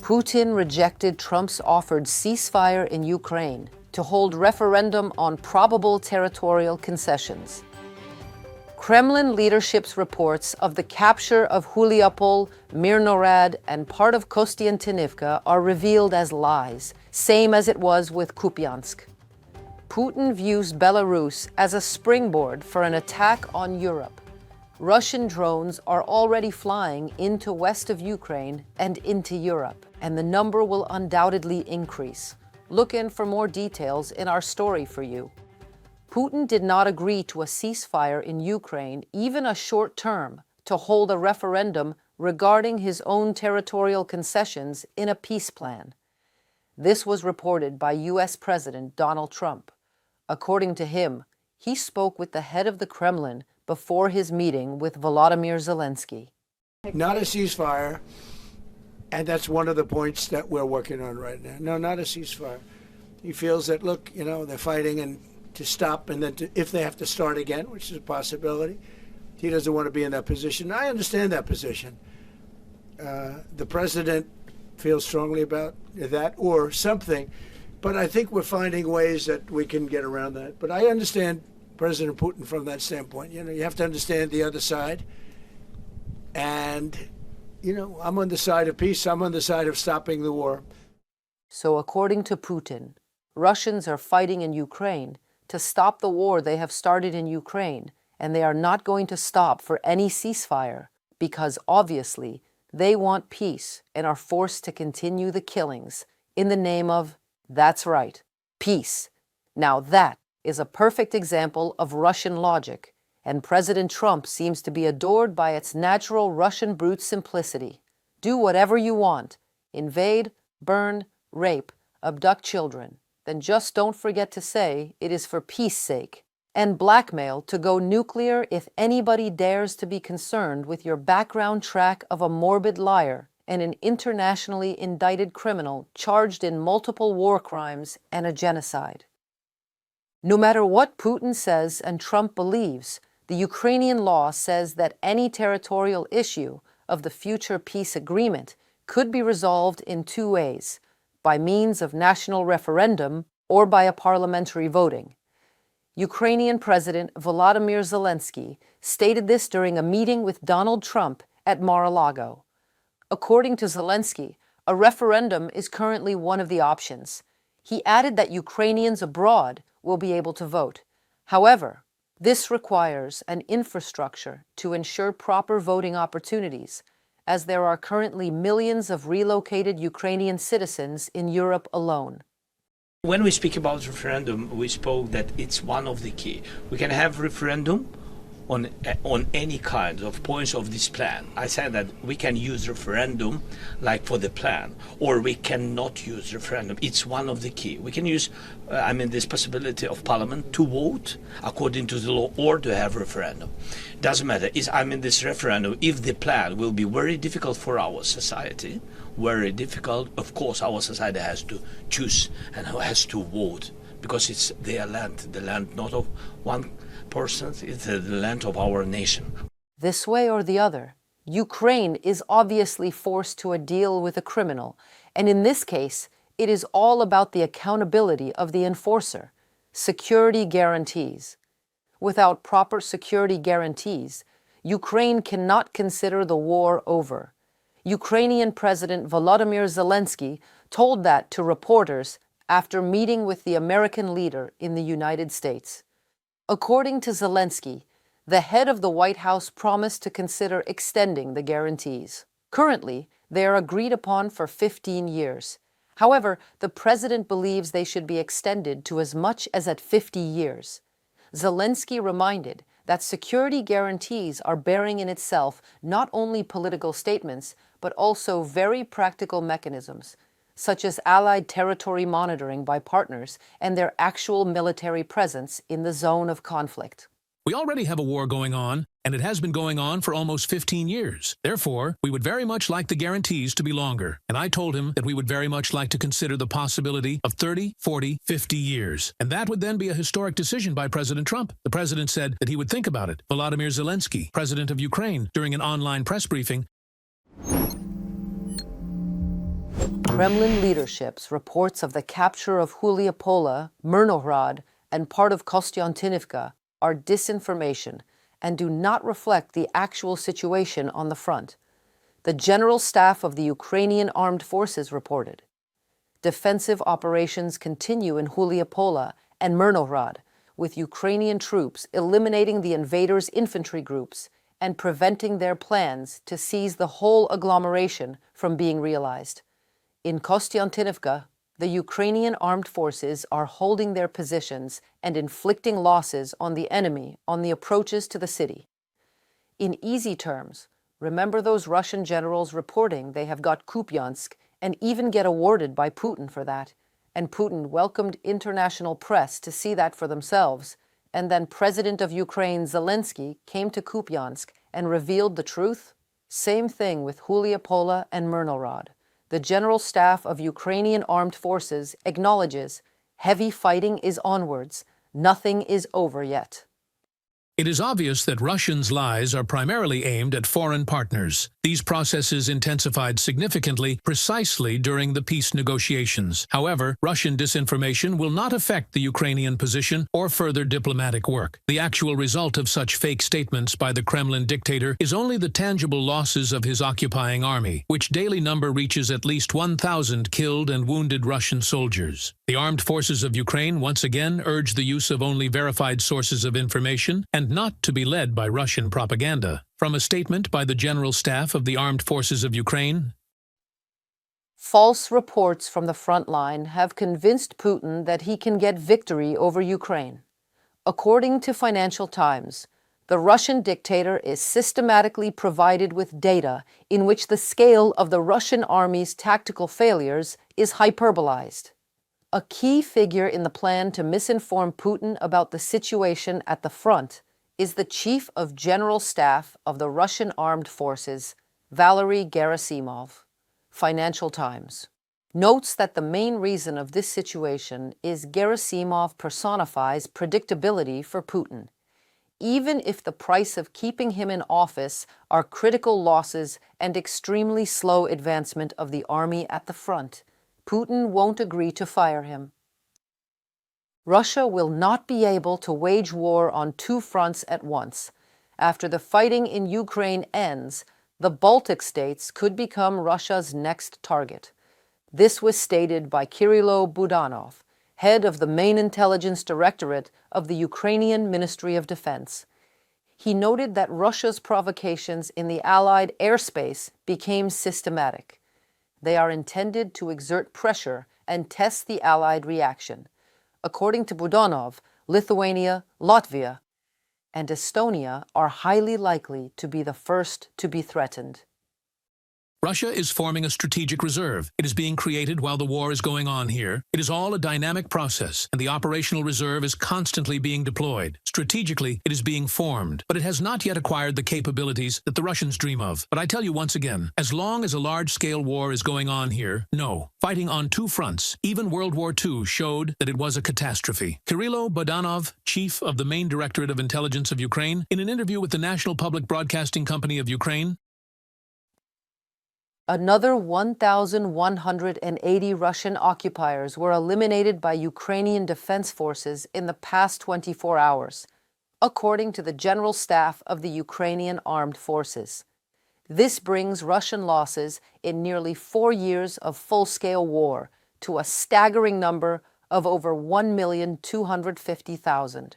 Putin rejected Trump's offered ceasefire in Ukraine to hold referendum on probable territorial concessions. Kremlin leadership's reports of the capture of Mariupol, Mirnorad, and part of Kostiantynivka are revealed as lies, same as it was with Kupiansk. Putin views Belarus as a springboard for an attack on Europe. Russian drones are already flying into west of Ukraine and into Europe, and the number will undoubtedly increase. Look in for more details in our story for you. Putin did not agree to a ceasefire in Ukraine, even a short term, to hold a referendum regarding his own territorial concessions in a peace plan. This was reported by U.S. President Donald Trump. According to him, he spoke with the head of the Kremlin before his meeting with Vladimir Zelenskyy. Not a ceasefire, and that's one of the points that we're working on right now. No, not a ceasefire. He feels that, look, they're fighting and to stop, and then if they have to start again, which is a possibility, he doesn't want to be in that position. I understand that position. The president feels strongly about that or something, but I think we're finding ways that we can get around that. But I understand President Putin from that standpoint. You have to understand the other side. And, I'm on the side of peace. I'm on the side of stopping the war. So according to Putin, Russians are fighting in Ukraine to stop the war they have started in Ukraine, and they are not going to stop for any ceasefire because obviously they want peace and are forced to continue the killings in the name of, that's right, peace. Now that is a perfect example of Russian logic, and President Trump seems to be adored by its natural Russian brute simplicity. Do whatever you want, invade, burn, rape, abduct children. Then just don't forget to say it is for peace sake, and blackmail to go nuclear if anybody dares to be concerned with your background track of a morbid liar and an internationally indicted criminal charged in multiple war crimes and a genocide. No matter what Putin says and Trump believes, the Ukrainian law says that any territorial issue of the future peace agreement could be resolved in two ways: by means of national referendum or by a parliamentary voting. Ukrainian President Vladimir Zelenskyy stated this during a meeting with Donald Trump at Mar-a-Lago. According to Zelenskyy, a referendum is currently one of the options. He added that Ukrainians abroad will be able to vote. However, this requires an infrastructure to ensure proper voting opportunities, as there are currently millions of relocated Ukrainian citizens in Europe alone. When we speak about referendum, we spoke that it's one of the key. We can have referendum on any kind of points of this plan. I said that we can use referendum like for the plan, or we cannot use referendum. It's one of the key. We can use, this possibility of parliament to vote according to the law or to have referendum. Doesn't matter. This referendum, if the plan will be very difficult for our society, very difficult, of course our society has to choose and has to vote, because it's their land, the land not of one person, it's the land of our nation. This way or the other, Ukraine is obviously forced to a deal with a criminal, and in this case, it is all about the accountability of the enforcer, security guarantees. Without proper security guarantees, Ukraine cannot consider the war over. Ukrainian President Volodymyr Zelenskyy told that to reporters after meeting with the American leader in the United States. According to Zelenskyy, the head of the White House promised to consider extending the guarantees. Currently, they are agreed upon for 15 years. However, the president believes they should be extended to as much as at 50 years. Zelenskyy reminded that security guarantees are bearing in itself not only political statements, but also very practical mechanisms, such as allied territory monitoring by partners and their actual military presence in the zone of conflict. We already have a war going on, and it has been going on for almost 15 years. Therefore, we would very much like the guarantees to be longer. And I told him that we would very much like to consider the possibility of 30, 40, 50 years. And that would then be a historic decision by President Trump. The president said that he would think about it. Volodymyr Zelenskyy, president of Ukraine, during an online press briefing, Kremlin leadership's reports of the capture of Huliapola, Myrnohrad, and part of Kostiantynivka are disinformation and do not reflect the actual situation on the front. The General Staff of the Ukrainian Armed Forces reported. Defensive operations continue in Huliapola and Myrnohrad, with Ukrainian troops eliminating the invaders' infantry groups and preventing their plans to seize the whole agglomeration from being realized. In Kostiantynivka, the Ukrainian armed forces are holding their positions and inflicting losses on the enemy on the approaches to the city. In easy terms, remember those Russian generals reporting they have got Kupiansk and even get awarded by Putin for that, and Putin welcomed international press to see that for themselves, and then President of Ukraine Zelenskyy came to Kupiansk and revealed the truth? Same thing with Huliapola and Myrnohrad. The General Staff of Ukrainian Armed Forces acknowledges heavy fighting is onwards, nothing is over yet. It is obvious that Russians' lies are primarily aimed at foreign partners. These processes intensified significantly precisely during the peace negotiations. However, Russian disinformation will not affect the Ukrainian position or further diplomatic work. The actual result of such fake statements by the Kremlin dictator is only the tangible losses of his occupying army, which daily number reaches at least 1,000 killed and wounded Russian soldiers. The armed forces of Ukraine once again urge the use of only verified sources of information and not to be led by Russian propaganda. From a statement by the General Staff of the Armed Forces of Ukraine, false reports from the front line have convinced Putin that he can get victory over Ukraine. According to Financial Times, the Russian dictator is systematically provided with data in which the scale of the Russian army's tactical failures is hyperbolized. A key figure in the plan to misinform Putin about the situation at the front is the Chief of General Staff of the Russian Armed Forces, Valery Gerasimov. Financial Times notes that the main reason of this situation is Gerasimov personifies predictability for Putin. Even if the price of keeping him in office are critical losses and extremely slow advancement of the army at the front, Putin won't agree to fire him. Russia will not be able to wage war on two fronts at once. After the fighting in Ukraine ends, the Baltic states could become Russia's next target. This was stated by Kirilo Budanov, head of the main intelligence directorate of the Ukrainian Ministry of Defense. He noted that Russia's provocations in the Allied airspace became systematic. They are intended to exert pressure and test the Allied reaction. According to Budanov, Lithuania, Latvia, and Estonia are highly likely to be the first to be threatened. Russia is forming a strategic reserve. It is being created while the war is going on here. It is all a dynamic process, and the operational reserve is constantly being deployed. Strategically, it is being formed, but it has not yet acquired the capabilities that the Russians dream of. But I tell you once again, as long as a large-scale war is going on here, no. Fighting on two fronts, even World War II showed that it was a catastrophe. Kirilo Budanov, chief of the main directorate of intelligence of Ukraine, in an interview with the National Public Broadcasting Company of Ukraine, another 1,180 Russian occupiers were eliminated by Ukrainian defense forces in the past 24 hours, according to the General Staff of the Ukrainian Armed Forces. This brings Russian losses in nearly 4 years of full-scale war to a staggering number of over 1,250,000.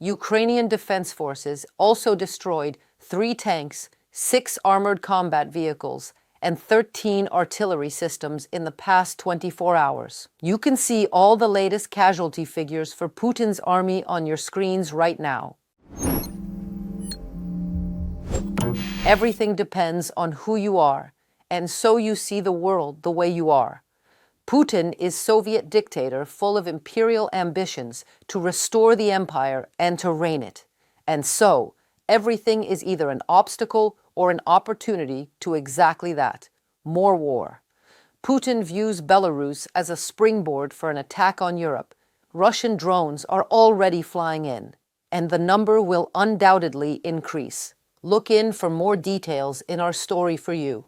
Ukrainian defense forces also destroyed 3 tanks, 6 armored combat vehicles, and 13 artillery systems in the past 24 hours. You can see all the latest casualty figures for Putin's army on your screens right now. Everything depends on who you are, and so you see the world the way you are. Putin is Soviet dictator full of imperial ambitions to restore the empire and to reign it. And so, everything is either an obstacle or an opportunity to exactly that, more war. Putin views Belarus as a springboard for an attack on Europe. Russian drones are already flying in, and the number will undoubtedly increase. Look in for more details in our story for you.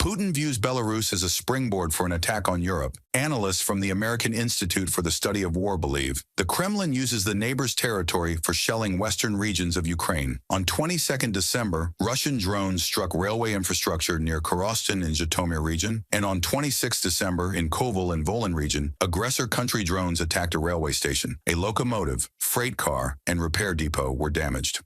Putin views Belarus as a springboard for an attack on Europe. Analysts from the American Institute for the Study of War believe the Kremlin uses the neighbor's territory for shelling western regions of Ukraine. On 22nd December, Russian drones struck railway infrastructure near Korostin in Zhytomyr region, and on 26th December in Koval and Volyn region, aggressor country drones attacked a railway station. A locomotive, freight car, and repair depot were damaged.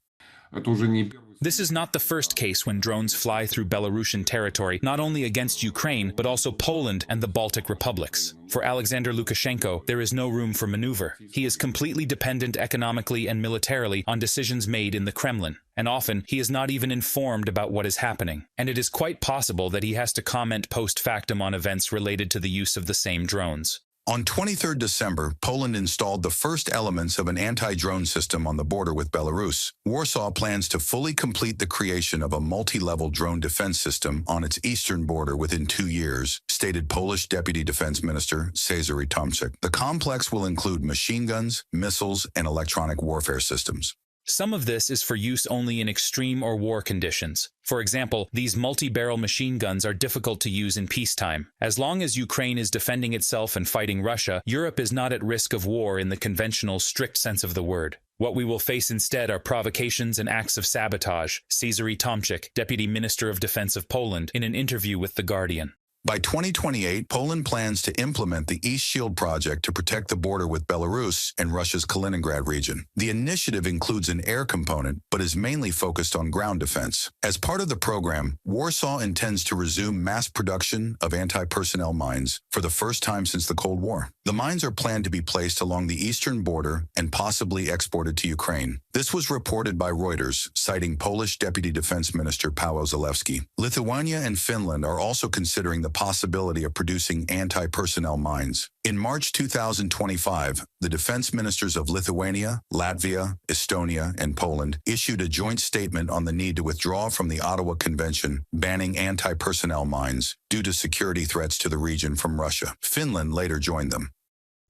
This is not the first case when drones fly through Belarusian territory, not only against Ukraine, but also Poland and the Baltic republics. For Alexander Lukashenko, there is no room for maneuver. He is completely dependent economically and militarily on decisions made in the Kremlin, and often he is not even informed about what is happening. And it is quite possible that he has to comment post factum on events related to the use of the same drones. On 23rd December, Poland installed the first elements of an anti-drone system on the border with Belarus. Warsaw plans to fully complete the creation of a multi-level drone defense system on its eastern border within 2 years, stated Polish Deputy Defense Minister Cezary Tomczyk. The complex will include machine guns, missiles, and electronic warfare systems. Some of this is for use only in extreme or war conditions. For example, these multi-barrel machine guns are difficult to use in peacetime. As long as Ukraine is defending itself and fighting Russia, Europe is not at risk of war in the conventional, strict sense of the word. What we will face instead are provocations and acts of sabotage, Cezary Tomczyk, Deputy Minister of Defense of Poland, in an interview with The Guardian. By 2028, Poland plans to implement the East Shield project to protect the border with Belarus and Russia's Kaliningrad region. The initiative includes an air component, but is mainly focused on ground defense. As part of the program, Warsaw intends to resume mass production of anti-personnel mines for the first time since the Cold War. The mines are planned to be placed along the eastern border and possibly exported to Ukraine. This was reported by Reuters, citing Polish Deputy Defense Minister Paweł Zelenskyy. Lithuania and Finland are also considering the possibility of producing anti-personnel mines. In March 2025, the defense ministers of Lithuania, Latvia, Estonia, and Poland issued a joint statement on the need to withdraw from the Ottawa Convention banning anti-personnel mines due to security threats to the region from Russia. Finland later joined them.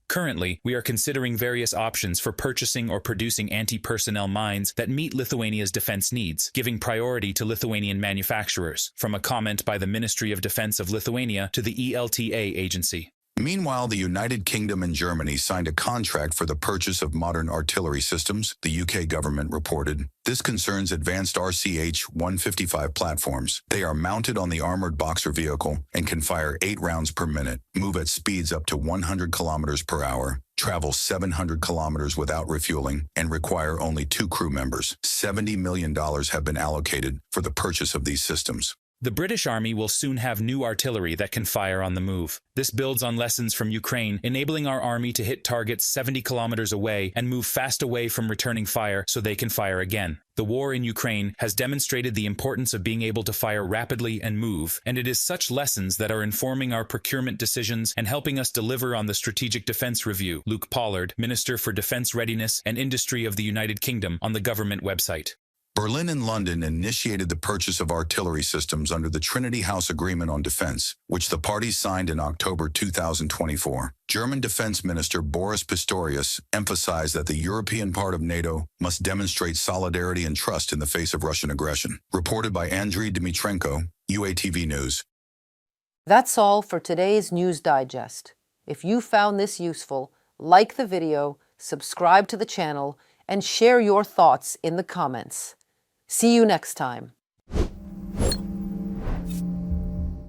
Currently, we are considering various options for purchasing or producing anti-personnel mines that meet Lithuania's defense needs, giving priority to Lithuanian manufacturers, from a comment by the Ministry of Defense of Lithuania to the ELTA agency. Meanwhile, the United Kingdom and Germany signed a contract for the purchase of modern artillery systems, the UK government reported. This concerns advanced RCH-155 platforms. They are mounted on the armored Boxer vehicle and can fire 8 rounds per minute, move at speeds up to 100 kilometers per hour, travel 700 kilometers without refueling, and require only 2 crew members. $70 million have been allocated for the purchase of these systems. The British Army will soon have new artillery that can fire on the move. This builds on lessons from Ukraine, enabling our army to hit targets 70 kilometers away and move fast away from returning fire so they can fire again. The war in Ukraine has demonstrated the importance of being able to fire rapidly and move, and it is such lessons that are informing our procurement decisions and helping us deliver on the Strategic Defense Review. Luke Pollard, Minister for Defense Readiness and Industry of the United Kingdom, on the government website. Berlin and London initiated the purchase of artillery systems under the Trinity House Agreement on Defense, which the parties signed in October 2024. German Defense Minister Boris Pistorius emphasized that the European part of NATO must demonstrate solidarity and trust in the face of Russian aggression. Reported by Andriy Dmitrenko, UATV News. That's all for today's News Digest. If you found this useful, like the video, subscribe to the channel, and share your thoughts in the comments. See you next time.